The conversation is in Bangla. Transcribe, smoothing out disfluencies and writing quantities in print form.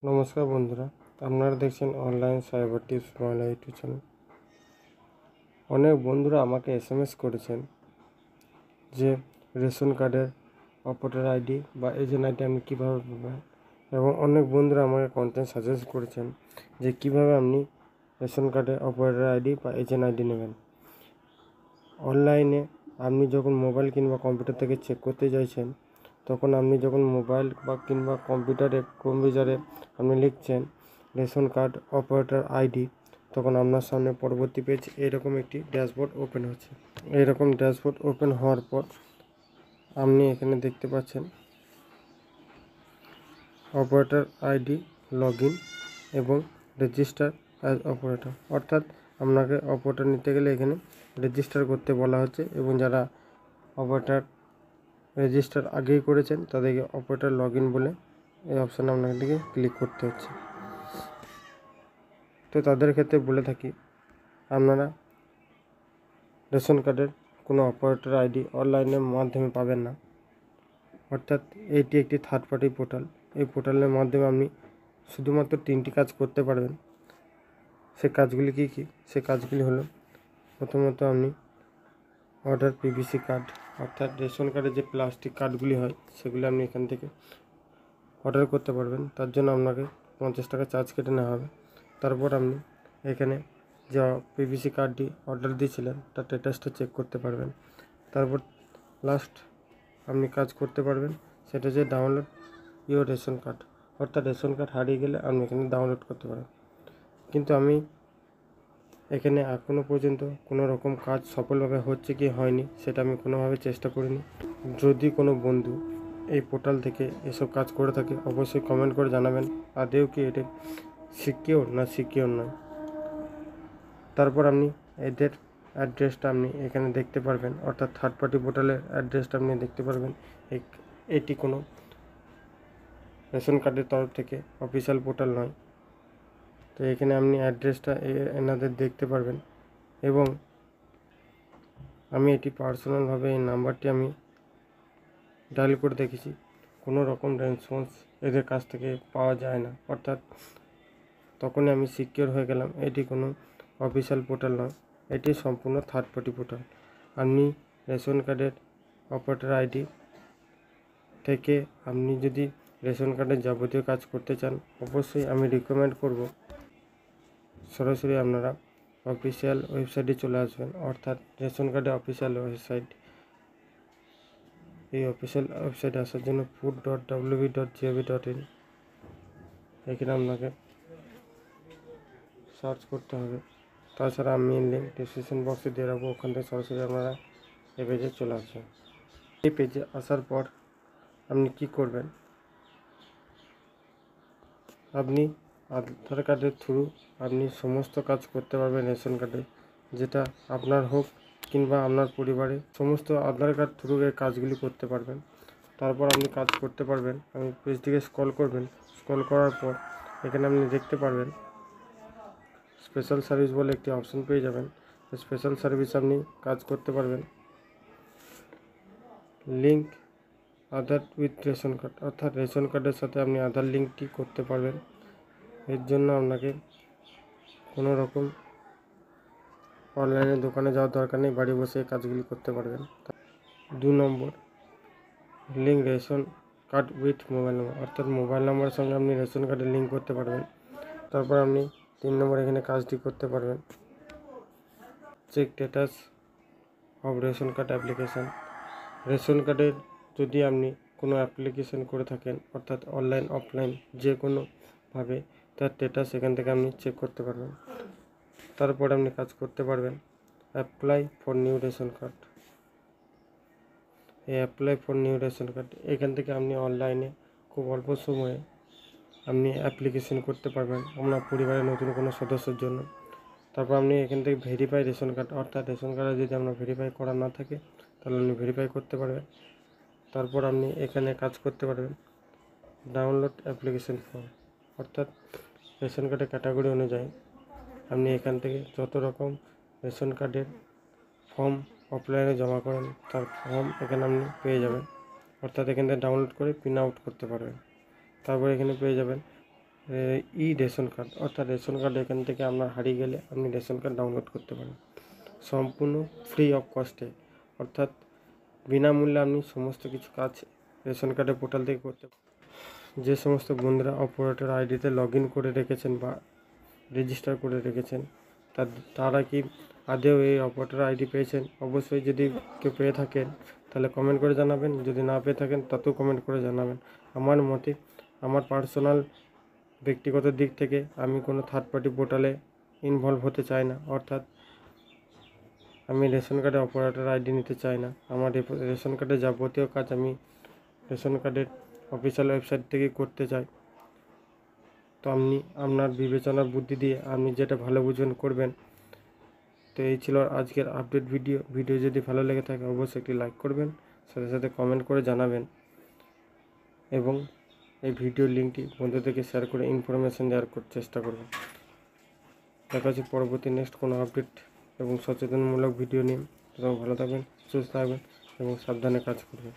নমস্কার বন্ধুরা, আপনারা দেখছেন online cyber tips Bangla YouTube channel. অনেক বন্ধুরা আমাকে এসএমএস করেছেন যে রেশন কার্ডের অপারেটর আইডি বা এজেন্ট আইডি আপনি কীভাবে পাবেন, এবং অনেক বন্ধুরা আমাকে কন্টেন্ট সাজেস্ট করেছেন যে কীভাবে আপনি রেশন কার্ডের অপারেটর আইডি বা এজেন্ট আইডি নেবেন। অনলাইনে আপনি যখন মোবাইল কিংবা কম্পিউটার থেকে চেক করতে চাইছেন, তখন আপনি যখন মোবাইল বা কিংবা কম্পিউটারে আপনি লিখছেন রেশন কার্ড অপারেটর আইডি, তখন আপনার সামনে পরবর্তী পেজ এরকম একটি ড্যাশবোর্ড ওপেন হচ্ছে। এরকম ড্যাশবোর্ড ওপেন হওয়ার পর আপনি এখানে দেখতে পাচ্ছেন অপারেটর আইডি, লগ ইন এবং রেজিস্টার অ্যাজ অপারেটর, অর্থাৎ আপনাকে অপারেটর নিতে গেলে এখানে রেজিস্টার করতে বলা হচ্ছে, এবং যারা অপারেটর রেজিস্টার আগেই করেছেন তাদেরকে অপারেটর লগ ইন বলে এই অপশানে আপনাদেরকে ক্লিক করতে হচ্ছে। তো তাদের ক্ষেত্রে বলে থাকি, আপনারা রেশন কার্ডের কোনো অপারেটর আইডি অনলাইনের মাধ্যমে পাবেন না, অর্থাৎ এটি একটি থার্ড পার্টি পোর্টাল। এই পোর্টালের মাধ্যমে আপনি শুধুমাত্র 3টি কাজ করতে পারবেন। সে কাজগুলি কী কী? সে কাজগুলি হলো, প্রথমত আপনি অর্ডার পিভিসি কার্ড, অর্থাৎ রেশন কার্ডের যে প্লাস্টিক কার্ডগুলি হয় সেগুলি আপনি এখান থেকে অর্ডার করতে পারবেন। তার জন্য আপনাকে 50 টাকা চার্জ কেটে নেওয়া হবে। তারপর আপনি এখানে যে পিভিসি কার্ডটি অর্ডার দিয়েছিলেন তার স্ট্যাটাসটা চেক করতে পারবেন। তারপর লাস্ট আপনি কাজ করতে পারবেন, সেটা হচ্ছে ডাউনলোড ইউর রেশন কার্ড, অর্থাৎ রেশন কার্ড হারিয়ে গেলে আপনি এখানে ডাউনলোড করতে পারেন। কিন্তু আমি এখানে এখনও পর্যন্ত কোনো রকম কাজ সফলভাবে হচ্ছে কি হয়নি সেটা আমি কোনোভাবে চেষ্টা করিনি। যদি কোনো বন্ধু এই পোর্টাল থেকে এসব কাজ করে থাকে, অবশ্যই কমেন্ট করে জানাবেন আদেও কি এটা সিকিওর না সিকিওর নয়। তারপর আপনি এদের অ্যাড্রেসটা আপনি এখানে দেখতে পারবেন, অর্থাৎ থার্ড পার্টি পোর্টালের অ্যাড্রেসটা আপনি দেখতে পারবেন। এটি কোনো রেশন কার্ডের তরফ থেকে অফিসিয়াল পোর্টাল নয়। তো এখানে আপনি অ্যাড্রেসটা এনাদের দেখতে পারবেন, এবং আমি এটি পার্সোনালভাবে এই নাম্বারটি আমি ডায়াল করে দেখেছি, কোনো রকম রেসপন্স এদের কাছ থেকে পাওয়া যায় না, অর্থাৎ তখনই আমি সিকিওর হয়ে গেলাম এটি কোনো অফিসিয়াল পোর্টাল নয়, এটি সম্পূর্ণ থার্ড পার্টি পোর্টাল। আপনি রেশন কার্ডের অপারেটর আইডি থেকে আপনি যদি রেশন কার্ডের যাবতীয় কাজ করতে চান, অবশ্যই আমি রিকমেন্ড করব সরাসরি আপনারা অফিসিয়াল ওয়েবসাইটে চলে আসবেন, অর্থাৎ রেশন কার্ডের অফিসিয়াল ওয়েবসাইট। এই অফিসিয়াল ওয়েবসাইটে আসার জন্য food.wb.gov.in এখানে আপনাকে সার্চ করতে হবে। তাছাড়া আমি লিঙ্ক ডিসক্রিপশন বক্সে দিয়ে রাখবো, ওখান থেকে সরাসরি আপনারা এই পেজে চলে আসবেন। এই পেজে আসার পর আপনি কি করবেন, আপনি আধার কার্ডের থ্রু আপনি সমস্ত কাজ করতে পারবেন রেশন কার্ডে, যেটা আপনার হোক কিংবা আপনার পরিবারে, সমস্ত আধার কার্ড থ্রু এই কাজগুলি করতে পারবেন। তারপর আপনি কাজ করতে পারবেন। আপনি পেজটিকে স্ক্রল করবেন, স্ক্রল করার পর এখানে আপনি দেখতে পারবেন স্পেশাল সার্ভিস বলে একটি অপশন পেয়ে যাবেন। স্পেশাল সার্ভিস আপনি কাজ করতে পারবেন link Aadhaar with ration card, অর্থাৎ রেশন কার্ডের সাথে আপনি আধার লিঙ্কটি করতে পারবেন। এর জন্য আপনাকে কোনো রকম অনলাইনে দোকানে যাওয়ার দরকার নেই, বাড়ি বসে এই কাজগুলি করতে পারবেন। 2 নম্বর, link ration card with mobile number, অর্থাৎ মোবাইল নাম্বারের সঙ্গে আপনি রেশন কার্ডে লিঙ্ক করতে পারবেন। তারপর আপনি 3 নম্বর এখানে কাজটি করতে পারবেন, check status of ration card application. Ration কার্ডের যদি আপনি কোনো অ্যাপ্লিকেশান করে থাকেন, অর্থাৎ অনলাইন অফলাইন যে কোনোভাবে, তার স্ট্যাটাস এখান থেকে আপনি চেক করতে পারবেন। তারপর আপনি কাজ করতে পারবেন apply for new ration card. এই apply for new ration card এখান থেকে আপনি অনলাইনে খুব অল্প সময়ে আপনি অ্যাপ্লিকেশন করতে পারবেন আপনার পরিবারের নতুন কোনো সদস্যের জন্য। তারপর আপনি এখান থেকে ভেরিফাই রেশন কার্ড, অর্থাৎ রেশন কার্ডে যদি আপনার ভেরিফাই করা না থাকে তাহলে আপনি ভেরিফাই করতে পারবেন। তারপর আপনি এখানে কাজ করতে পারবেন ডাউনলোড অ্যাপ্লিকেশন ফর্ম, অর্থাৎ রেশন কার্ডের ক্যাটাগরি অনুযায়ী আপনি এখান থেকে যত রকম রেশন কার্ডের ফর্ম অফলাইনে জমা করেন তার ফর্ম এখানে আপনি পেয়ে যাবেন, অর্থাৎ এখান থেকে ডাউনলোড করে প্রিন্ট আউট করতে পারবেন। তারপর এখানে পেয়ে যাবেন ই রেশন কার্ড, অর্থাৎ রেশন কার্ড এখান থেকে আপনার হারিয়ে গেলে আপনি রেশন কার্ড ডাউনলোড করতে পারেন সম্পূর্ণ ফ্রি অফ কস্টে, অর্থাৎ বিনামূল্যে আপনি সমস্ত কিছু কাজ রেশন কার্ডের পোর্টাল থেকে করতে পারেন। যে সমস্ত বন্ধুরা অপারেটর আইডিতে লগ ইন করে রেখেছেন বা রেজিস্টার করে রেখেছেন তারা কি আদেও এই অপারেটর আইডি পেয়েছেন? অবশ্যই যদি কেউ পেয়ে থাকেন তাহলে কমেন্ট করে জানাবেন, যদি না পেয়ে থাকেন তাতেও কমেন্ট করে জানাবেন। আমার মতে, আমার পার্সোনাল ব্যক্তিগত দিক থেকে আমি কোনো থার্ড পার্টি পোর্টালে ইনভলভ হতে চাই না, অর্থাৎ আমি রেশন কার্ডে অপারেটর আইডি নিতে চাই না। আমার রেশন কার্ডের যাবতীয় কাজ আমি রেশন কার্ডের অফিসিয়াল ওয়েবসাইট থেকে করতে চাই। তো আপনি আপনার বিবেচনার বুদ্ধি দিয়ে আপনি যেটা ভালো বুঝবেন করবেন। তো এই ছিল আজকের আপডেট ভিডিও যদি ভালো লেগে থাকে অবশ্যই একটি লাইক করবেন, সাথে সাথে কমেন্ট করে জানাবেন এবং এই ভিডিওর লিঙ্কটি বন্ধুদেরকে শেয়ার করে ইনফরমেশন দেওয়ার চেষ্টা করবেন। দেখা হচ্ছে পরবর্তী নেক্সট কোনো আপডেট এবং সচেতনমূলক ভিডিও নিয়ে। এবং ভালো থাকবেন, সুস্থ থাকবেন এবং সাবধানে কাজ করবেন।